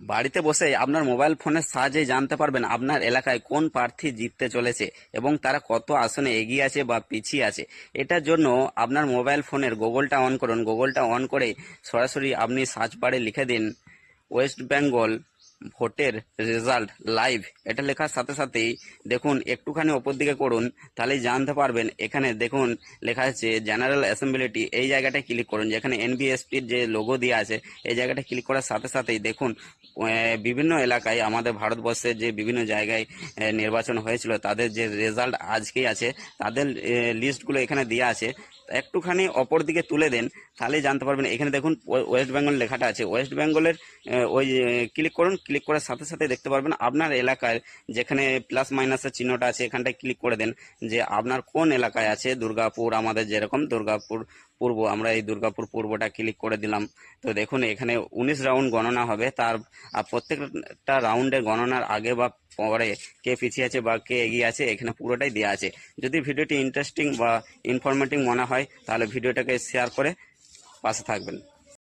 বাড়িতে বসে আপনার মোবাইল ফোনের সাহায্যে জানতে পারবেন আপনার এলাকায় কোন প্রার্থী জিততে চলেছে এবং তারা কত আসনে এগিয়ে আছে বা পিছিয়ে আছে। এটার জন্য আপনার মোবাইল ফোনের গুগলটা অন করুন। গুগলটা অন করে সরাসরি আপনি সার্চ বারে লিখে দিন ওয়েস্ট বেঙ্গল ভোটের রেজাল্ট লাইভ। এটা লেখার সাথে সাথেই দেখুন একটুখানি ওপর দিকে করুন, তাহলেই জানতে পারবেন। এখানে দেখুন লেখা আছে জেনারেল অ্যাসেম্বলিটি, এই জায়গাটায় ক্লিক করুন। যেখানে এনবিএসপির যে লোগো দেওয়া আছে এই জায়গাটা ক্লিক করার সাথে সাথেই দেখুন বিভিন্ন এলাকায় আমাদের ভারতবর্ষের যে বিভিন্ন জায়গায় নির্বাচন হয়েছিল তাদের যে রেজাল্ট আজকেই আছে, তাদের লিস্টগুলো এখানে দেওয়া আছে। একটুখানি অপর দিকে তুলে দেন, তাহলেই জানতে পারবেন। এখানে দেখুন ওয়েস্ট বেঙ্গল লেখাটা আছে, ওয়েস্ট বেঙ্গলের ওই ক্লিক করুন। ক্লিক করার সাথে সাথে দেখতে পারবেন আপনার এলাকায় যেখানে প্লাস মাইনাসের চিহ্নটা আছে এখানটায় ক্লিক করে দেন যে আপনার কোন এলাকায় আছে। দুর্গাপুর, আমাদের যেরকম দুর্গাপুর পূর্ব, আমরা এই দুর্গাপুর পূর্বটা ক্লিক করে দিলাম। তো দেখুন এখানে 19 রাউন্ড গণনা হবে, তার প্রত্যেকটা রাউন্ডের গণনার আগে বা পরে কে পিছিয়ে আছে বা কে এগিয়ে আছে এখানে পুরোটাই দেওয়া আছে। যদি ভিডিওটি ইন্টারেস্টিং বা ইনফরমেটিভ মনে হয় তাহলে ভিডিওটাকে শেয়ার করে পাশে থাকবেন।